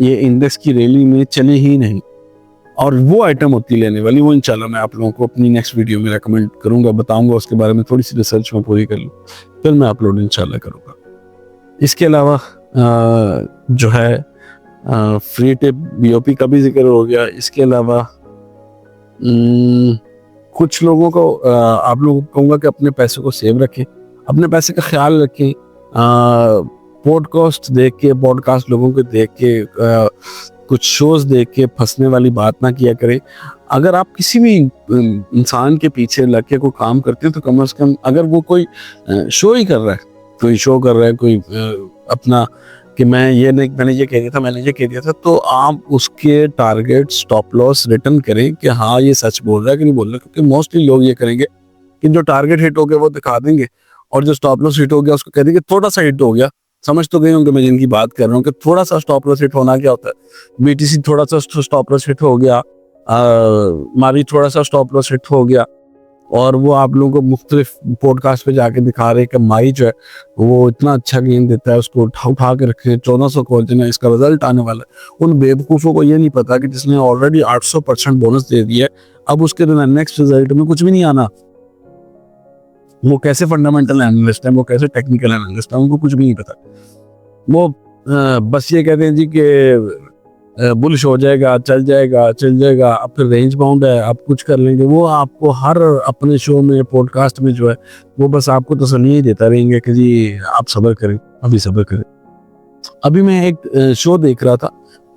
ये इंडेक्स की रैली में चली ही नहीं, और वो आइटम होती लेने वाली। वो इंशाल्लाह मैं आप लोगों को अपनी नेक्स्ट वीडियो में रेकमेंड करूंगा, बताऊंगा उसके बारे में, थोड़ी सी रिसर्च में पूरी कर लूँ, फिर मैं अपलोड इंशाल्लाह करूंगा। इसके अलावा जो है फ्री टिप बीओपी का भी जिक्र हो गया। इसके अलावा कुछ लोगों को आप लोगों को कहूँगा कि अपने पैसे को सेव रखें, अपने पैसे का ख्याल रखें। पॉडकास्ट लोगों को देख के कुछ शोज देख के फंसने वाली बात ना किया करें। अगर आप किसी भी इंसान के पीछे लग के कोई काम करते हैं तो कम से कम, अगर वो कोई शो ही कर रहा है, कोई शो कर रहा है, कोई अपना कि मैंने ये कह दिया था, मैंने ये कह दिया था, तो आप उसके टारगेट स्टॉप लॉस रिटर्न करें कि हाँ ये सच बोल रहा है कि नहीं बोल रहा है। क्योंकि मोस्टली लोग ये करेंगे कि जो टारगेट हिट हो गया वो दिखा देंगे, और जो स्टॉप लॉस हिट हो गया उसको कह देंगे थोड़ा सा हिट हो गया। समझ तो गए होंगे मैं जिनकी बात कर रहा हूँ कि थोड़ा सा स्टॉप लॉस हिट होना क्या होता है। बीटीसी थोड़ा सा स्टॉप लॉस हिट हो गया, मारी थोड़ा सा स्टॉप लॉस हिट हो गया, और वो आप लोगों को मुख्तलिफ पॉडकास्ट पे जाके दिखा रहे हैं कि माई जो है वो इतना अच्छा गेम देता है, उसको उठा के रखे 1400 कॉल है, इसका रिजल्ट आने वाला है। उन बेवकूफ़ों को ये नहीं पता कि जिसने ऑलरेडी 800% बोनस दे दिया है, अब उसके नेक्स्ट रिजल्ट में कुछ भी नहीं आना। वो कैसे फंडामेंटल एनालिस्ट है, वो कैसे टेक्निकल एनालिस्ट है, उनको कुछ भी नहीं पता। वो बस ये कहते हैं जी कि बुलिश हो जाएगा, चल जाएगा, अब फिर रेंज बाउंड है, आप कुछ कर लेंगे। वो आपको हर अपने शो में, पॉडकास्ट में जो है वो बस आपको तसल्ली ही देता रहेंगे कि जी आप सब्र करें, अभी सब्र करें। अभी मैं एक शो देख रहा था,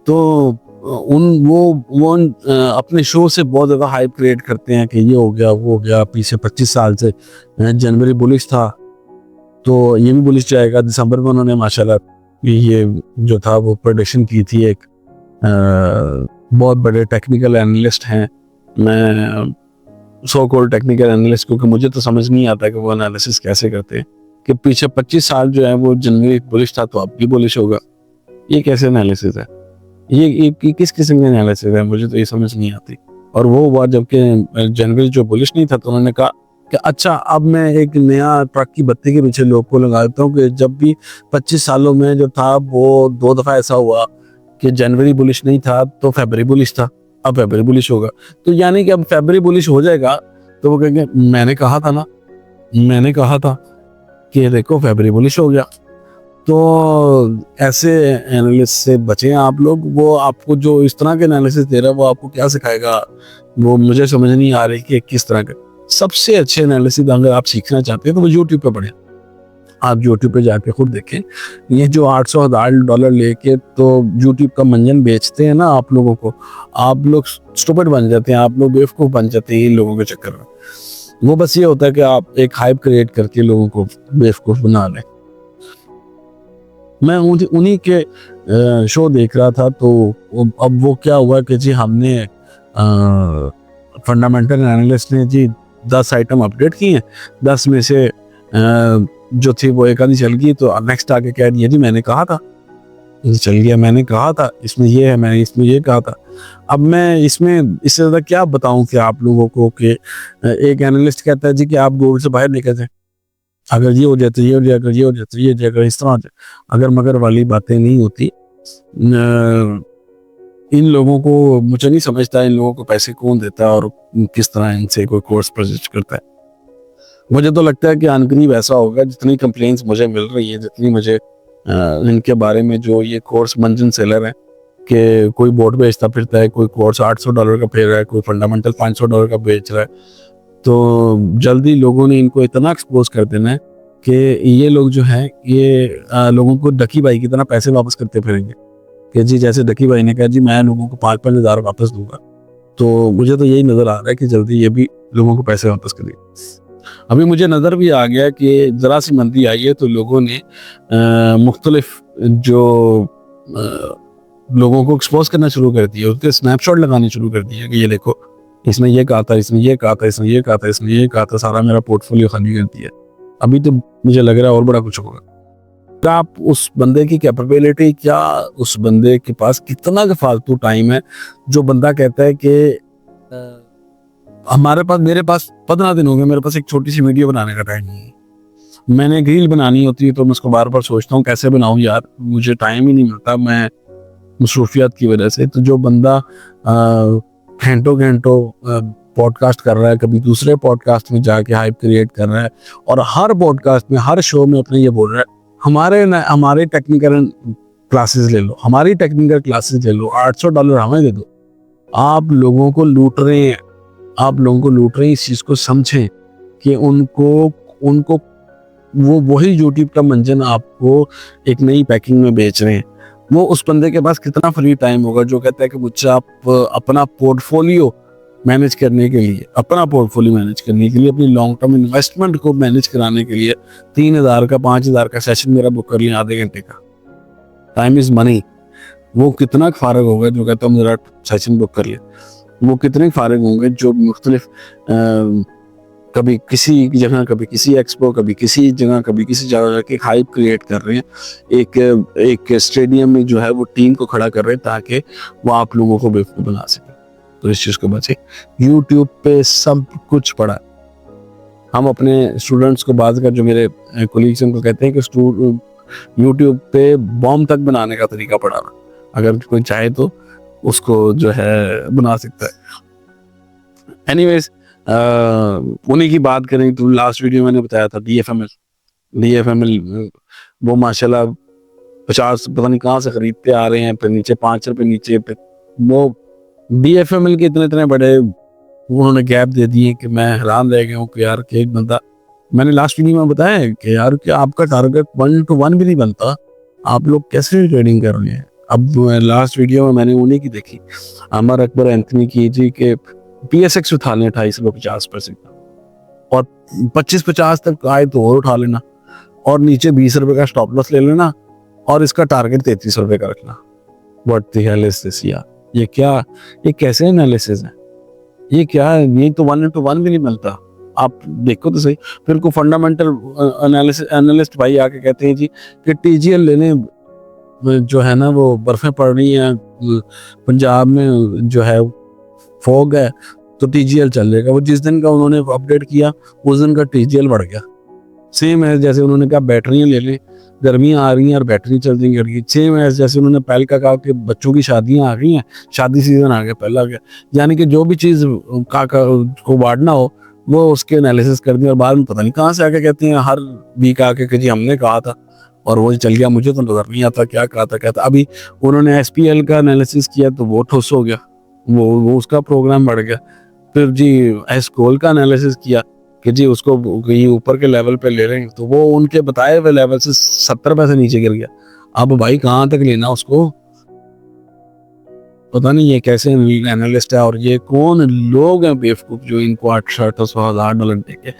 तो वो अपने शो से बहुत ज़्यादा हाइप क्रिएट करते हैं कि ये हो गया, वो हो गया। पीछे 25 साल से जनवरी बुलिश था, तो ये भी बुलिश जाएगा। दिसंबर में उन्होंने माशाल्लाह ये जो था वो प्रेडिक्शन की थी। एक बहुत बड़े टेक्निकल एनालिस्ट हैं, मैं सो कॉल्ड टेक्निकल एनालिस्ट, क्योंकि मुझे तो समझ नहीं आता कि वो एनालिसिस कैसे करते हैं कि पीछे 25 साल जो है वो जनवरी बुलिश था तो अब भी बुलिश होगा। ये कैसे एनालिसिस है? ये किस किस्म का एनालिसिस है? मुझे तो ये समझ नहीं आती। और वो हुआ जबकि जनवरी जो बुलिश नहीं था, तो उन्होंने कहा कि अच्छा अब मैं एक नया ट्रक की बत्ती के पीछे लोग को लगा देता हूँ कि जब भी 25 सालों में जो था वो 2 दफ़ा ऐसा हुआ कि जनवरी बुलिश नहीं था तो फरवरी बुलिश था, अब फरवरी बुलिश होगा। तो यानी कि अब फरवरी बुलिश हो जाएगा तो वो कहेंगे मैंने कहा था ना, मैंने कहा था कि देखो फरवरी बुलिश हो गया। तो ऐसे एनालिस्ट से बचें आप लोग। वो आपको जो इस तरह के एनालिसिस दे रहा है वो आपको क्या सिखाएगा, वो मुझे समझ नहीं आ रही कि किस तरह का। सबसे अच्छे एनालिसिस अगर आप सीखना चाहते हैं तो वो यूट्यूब पे पढ़ें। आप यूट्यूब पे जाके खुद देखें। ये जो $800,000 लेके तो यूट्यूब का मंजन बेचते हैं ना आप लोगों को, आप लोग स्टूपिड बन जाते हैं, आप लोग बेवकूफ़ बन जाते हैं इन लोगों के चक्कर में। वो बस ये होता है कि आप एक हाइप क्रिएट करके लोगों को बेवकूफ़ बना लें। मैं उन्हीं के शो देख रहा था, तो अब वो क्या हुआ कि जी हमने फंडामेंटल एनालिस्ट ने जी 10 आइटम अपडेट किए हैं, 10 में से जो थी वो एक आधी चल गई, तो नेक्स्ट आके कह दिया जी मैंने कहा था, ये चल गया, मैंने कहा था, इसमें ये है, मैंने इसमें ये कहा था। अब मैं इसमें इससे ज़्यादा क्या बताऊं कि आप लोगों को कि एक एनालिस्ट कहता है जी कि आप गोल्ड से बाहर निकल जाए, अगर ये हो जाए तो ये हो जाए, अगर ये हो जाए तो ये हो जाए, अगर इस तरह हो जाए, अगर मगर वाली बातें नहीं होती। इन लोगों को मुझे नहीं समझता इन लोगों को पैसे कौन देता है और किस तरह इनसे कोई कोर्स प्रोजेक्ट करता है। मुझे तो लगता है कि अनकरीब ऐसा होगा, जितनी कंप्लेंट्स मुझे मिल रही है, जितनी मुझे इनके बारे में जो ये कोर्स मंजन सेलर है कि कोई बोर्ड बेचता फिरता है, कोई कोर्स $800 का फेर रहा है, कोई फंडामेंटल $500 का बेच रहा है, तो जल्दी लोगों ने इनको इतना एक्सपोज कर देना है कि ये लोग जो हैं ये लोगों को डकी भाई की तरह पैसे वापस करते फिरेंगे कि जी जैसे डकी भाई ने कहा जी मैं लोगों को 5-5 हज़ार वापस दूंगा। तो मुझे तो यही नज़र आ रहा है कि जल्दी ये भी लोगों को पैसे वापस करें। अभी मुझे नज़र भी आ गया कि ज़रा सी मंदी आई है तो लोगों ने मुख्तलिफ जो लोगों को एक्सपोज करना शुरू कर दिया, उसके स्नैपशॉट लगाने शुरू कर दिए कि ये देखो इसने ये कहा था, इसने ये कहा था, इसने ये कहा था, इसने ये कहा था, सारा मेरा पोर्टफोलियो खाली कर दिया। अभी तो मुझे लग रहा है और बड़ा कुछ होगा। क्या आप उस बंदे की कैपेबिलिटी, क्या उस बंदे के पास कितना का फालतू टाइम है जो बंदा कहता है कि हमारे पास, मेरे पास 15 दिन हो गए, मेरे पास एक छोटी सी वीडियो बनाने का टाइम नहीं है। मैंने एक रील बनानी होती है तो मैं उसको बार बार सोचता हूँ कैसे बनाऊँ यार, मुझे टाइम ही नहीं मिलता मैं मसरूफियात की वजह से। तो जो बंदा घंटों घंटों पॉडकास्ट कर रहा है, कभी दूसरे पॉडकास्ट में जाके हाइप क्रिएट कर रहा है और हर पॉडकास्ट में, हर शो में अपने ये बोल रहा है हमारे टेक्निकल क्लासेस ले लो, हमारी टेक्निकल क्लासेस ले लो, $800 हमें दे दो। आप लोगों को लूट रहे हैं, आप लोगों को लूट रहे हैं। इस चीज़ को समझें कि उनको वो वही यूट्यूब का मंजन आपको एक नई पैकिंग में बेच रहे हैं। वो उस बंदे के पास कितना फ्री टाइम होगा जो कहता है कि मुझसे आप अपना पोर्टफोलियो मैनेज करने के लिए, अपनी लॉन्ग टर्म इन्वेस्टमेंट को मैनेज कराने के लिए 3,000 का 5,000 का सेशन मेरा बुक कर लें आधे घंटे का। Time is money. वो कितना फारग होगा जो कहता है मेरा सेशन बुक कर लिया। वो कितने फारग होंगे जो मुख्तलिफ कभी किसी जगह, कभी किसी एक्सपो, कभी किसी जगह, कभी किसी जगह जाके हाइप क्रिएट कर रहे हैं। एक स्टेडियम में जो है वो टीम को खड़ा कर रहे हैं ताकि वो आप लोगों को बेवकूफ़ बना सके। तो इस चीज़ को बचे। यूट्यूब पे सब कुछ पड़ा। हम अपने स्टूडेंट्स को, बात कर जो मेरे कोलीग्स उनको कहते हैं कि यूट्यूब पे बॉम्ब तक बनाने का तरीका पड़ा। अगर कोई चाहे तो उसको जो है बना सकता है। एनीवेज, उन्हीं की बात करें तो लास्ट वीडियो मैंने बताया था DFML वो माशाल्लाह 50 पता नहीं कहाँ से खरीदते आ रहे हैं, फिर नीचे 5 रुपए नीचे पे वो DFML के इतने बड़े उन्होंने गैप दे दिए कि मैं हैरान रह गया हूँ कि यार कि एक बंदा, मैंने लास्ट वीडियो में बताया कि यार कि आपका टारगेट 1 to 1 भी नहीं बनता, आप लोग कैसे ट्रेडिंग कर रहे हैं। अब लास्ट वीडियो में मैंने उन्हीं की देखी, अमर अकबर एंथनी की जी के PSX उठा लें 2850% और 25-50 तक आए तो और उठा लेना और नीचे 20 रुपए का स्टॉप लॉस ले लेना और इसका टारगेट 33 रुपए का रखना। What the hell is this यार, ये क्या, ये कैसे एनालिसिस है, ये क्या है। ये तो 1 to 1 भी नहीं मिलता। आप देखो तो सही। फिर को फंडामेंटल एनालिस्ट भाई आके कहते हैं जी कि TGL लेने जो है ना वो बर्फें पड़ रही हैं, पंजाब में जो है फॉग है तो TGL चलेगा। वो जिस दिन का उन्होंने अपडेट किया उस दिन का TGL बढ़ गया। सेम है जैसे उन्होंने कहा बैटरियाँ ले लें, गर्मियाँ आ रही हैं और बैटरी चल रही। सेम है जैसे उन्होंने पहले का कहा कि बच्चों की शादियाँ आ गई हैं, शादी सीजन आ गया, पहला आ गया। यानी कि जो भी चीज़ को बांटना हो वो उसके एनालिसिस कर दिया और बाद में पता नहीं कहाँ से आके कहते हैं हर वीक आके कि जी हमने कहा था और वो चल गया, मुझे तो नजर नहीं आता क्या कहा था क्या था। अभी उन्होंने SPL का एनालिसिस किया तो वो ठुस हो गया, वो उसका प्रोग्राम बढ़ गया। फिर जी एस्कोल का एनालिसिस किया कि जी उसको कहीं ऊपर के लेवल पे ले रहे हैं तो वो उनके बताए हुए लेवल से 70 पैसे नीचे गिर गया। अब भाई कहाँ तक लेना उसको, पता नहीं ये कैसे एनालिस्ट है और ये कौन लोग हैं बेवकूफ जो इनको $800-1,000 देके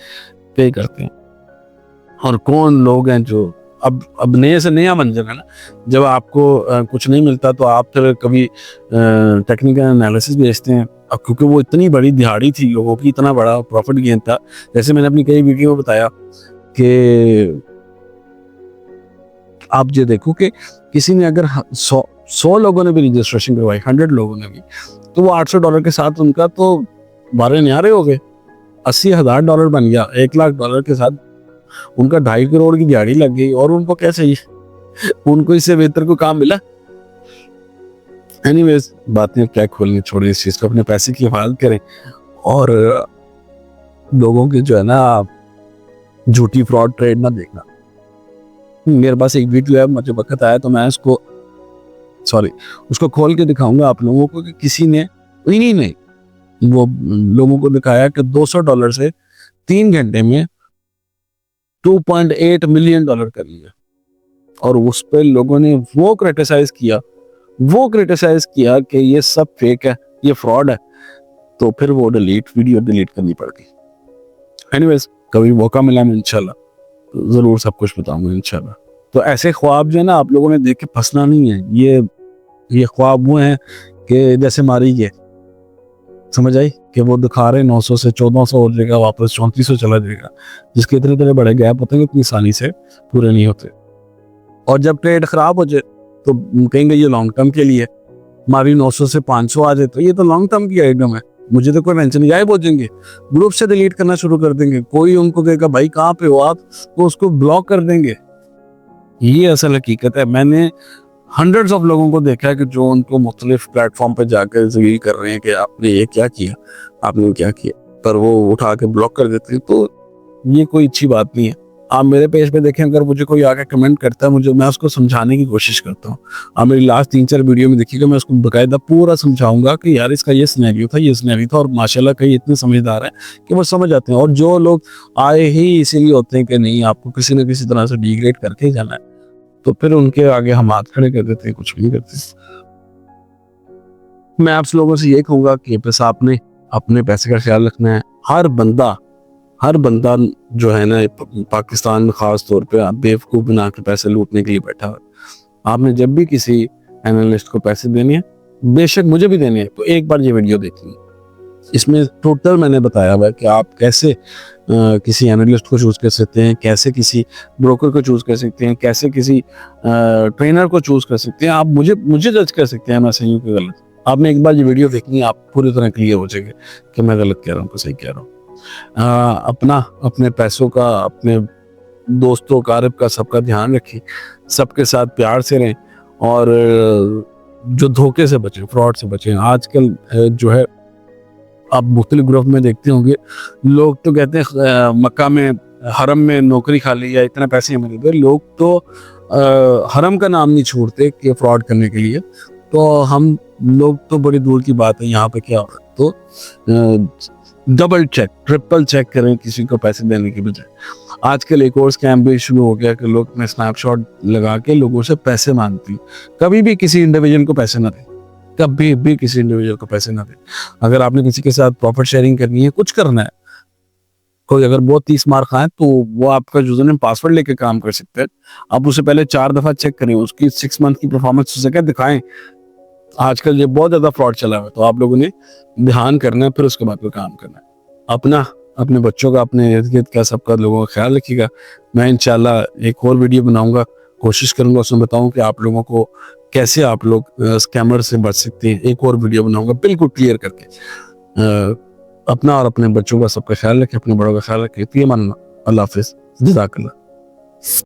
पे करते हैं। और कौन लोग हैं जो अब नए से नया मंजर है ना, जब आपको कुछ नहीं मिलता तो आप फिर कभी टेक्निकल एनालिसिस भेजते हैं। अब क्योंकि वो इतनी बड़ी दिहाड़ी थी लोगों की, इतना बड़ा प्रॉफिट गेन था। जैसे मैंने अपनी कई वीडियो में बताया कि आप ये देखो कि किसी ने अगर 100 लोगों ने भी रजिस्ट्रेशन करवाई, 100 लोगों ने भी, तो वो $800 के साथ उनका तो 12 न्यारे हो गए, $80,000 बन गया। $1,00,000 के साथ उनका 2.5 करोड़ की दिहाड़ी लग गई और उनको क्या चाहिए, उनको इससे बेहतर को काम मिला। एनीवेज, बातें क्या खोलनी छोड़िए, इस चीज को, अपने पैसे की हिफाजत करें और लोगों के जो है ना झूठी फ्रॉड ट्रेड ना देखना। मेरे पास एक वीडियो है, मुझे वक्त आया तो मैं उसको खोल के दिखाऊंगा आप लोगों को कि किसी ने नहीं वो लोगों को दिखाया कि $200 से 3 घंटे में $2.8 मिलियन कर लिया और उस पर लोगों ने वो क्रिटिसाइज किया कि ये सब फेक है, ये फ्रॉड है, तो फिर वो वीडियो डिलीट करनी पड़ गई। एनीवेज, कभी मौका मिला मैं इंशाल्लाह ज़रूर सब कुछ बताऊंगा इंशाल्लाह। तो ऐसे ख्वाब जो है ना आप लोगों ने देख के फंसना नहीं है। ये ख्वाब वो हैं कि जैसे हमारी ये समझ आई कि वो दिखा रहे 900 से 1400 हो जाएगा, वापस 3400 चला जाएगा, जिसके इतने इतने बड़े गैप होते हैं इतनी आसानी से पूरे नहीं होते। और जब ट्रेड खराब हो जाए तो कहेंगे ये लॉन्ग टर्म के लिए, हमारी 900 से 500 आ जाए तो ये तो लॉन्ग टर्म की आइटम है, मुझे तो कोई टेंशन नहीं, गायब हो जाएंगे, ग्रुप से डिलीट करना शुरू कर देंगे, कोई उनको कहेगा भाई कहाँ पे हो आप, तो उसको ब्लॉक कर देंगे। ये असल हकीकत है। मैंने हंड्रेड्स ऑफ लोगों को देखा है कि जो उनको मुख्तलिफ प्लेटफॉर्म पे जाकर यही कर रहे हैं कि आपने ये क्या किया, आपने क्या किया, पर वो उठा के ब्लॉक कर देते हैं। तो ये कोई अच्छी बात नहीं है। आप मेरे पेज पे देखें, अगर मुझे कोई आके कमेंट करता है, मैं उसको समझाने की कोशिश करता हूँ। आप मेरी लास्ट 3-4 वीडियो में देखिएगा, मैं उसको बाकायदा पूरा समझाऊंगा कि यार इसका ये सिनेरियो था, ये सिनेरियो था, और माशाल्लाह कई इतने समझदार हैं कि वो समझ आते हैं। और जो लोग आए ही इसीलिए होते हैं कि नहीं आपको किसी न किसी तरह से डिग्रेड करके ही जाना है, तो फिर उनके आगे हम हाथ खड़े कर देते हैं, कुछ नहीं करते। मैं आप लोगों से ये कहूंगा कि बस आपने अपने पैसे का ख्याल रखना है। हर बंदा जो है ना पाकिस्तान में खास तौर पे बेवकूफ बना के पैसे लूटने के लिए बैठा है। आपने जब भी किसी एनालिस्ट को पैसे देने हैं, बेशक मुझे भी देने हैं, तो एक बार ये वीडियो देखिए। इसमें टोटल मैंने बताया हुआ है कि आप कैसे किसी एनालिस्ट को चूज कर सकते हैं, कैसे किसी ब्रोकर को चूज कर सकते हैं, कैसे किसी ट्रेनर को चूज कर सकते हैं। आप मुझे जज कर सकते हैं मैं सही हूँ कि गलत। आपने एक बार ये वीडियो देखनी है, आप पूरी तरह क्लियर हो जाएंगे कि मैं गलत कह रहा हूँ कि सही कह रहा हूँ। अपने पैसों का, अपने दोस्तों कारब का, सबका ध्यान रखें, सबके साथ प्यार से रहें, और जो धोखे से बचें, फ्रॉड से बचें। आजकल जो है आप मुख्तलिफ ग्रुप में देखते होंगे, लोग तो कहते हैं मक्का में हरम में नौकरी खाली या इतना पैसे मिल गए, लोग तो हरम का नाम नहीं छोड़ते कि फ्रॉड करने के लिए। तो हम लोग तो बड़ी दूर की बात है, यहाँ पे क्या हो रहा है। तो डबल चेक, ट्रिपल चेक करें किसी को पैसे देने की बजाय। आजकल एक और स्कैम भी शुरू हो गया कि लोग अपने स्नैपशॉट लगा के लोगों से पैसे मांगते हैं। कभी भी किसी इंडिविजुअल को पैसे ना दें, कभी भी किसी इंडिविजुअल को पैसे ना दें। अगर आपने किसी के साथ प्रॉफिट शेयरिंग करनी है, कुछ करना है, कोई अगर बहुत 30 मार खाए तो वो आपका यूजरनेम पासवर्ड लेके काम कर सकते हैं। आप उसे पहले 4 दफा चेक करें, उसकी 6 मंथ की परफॉर्मेंस उसे क्या दिखाएं। आजकल ये बहुत ज्यादा फ्रॉड चला हुआ है, तो आप लोगों ने ध्यान करना है, फिर उसके बाद कोई काम करना है। अपने बच्चों का, अपने इर्द गिर्द का, सबका लोगों का ख्याल रखिएगा। मैं इंशाल्लाह एक और वीडियो बनाऊंगा, कोशिश करूंगा उसमें बताऊं कि आप लोगों को कैसे आप लोग स्कैमर से बच सकते हैं। एक और वीडियो बनाऊंगा बिल्कुल क्लियर करके। अपना और अपने बच्चों का सबका ख्याल रखें, अपने बड़ों का ख्याल रखें। अल्लाह हाफिज़, जज़ाकल्लाह।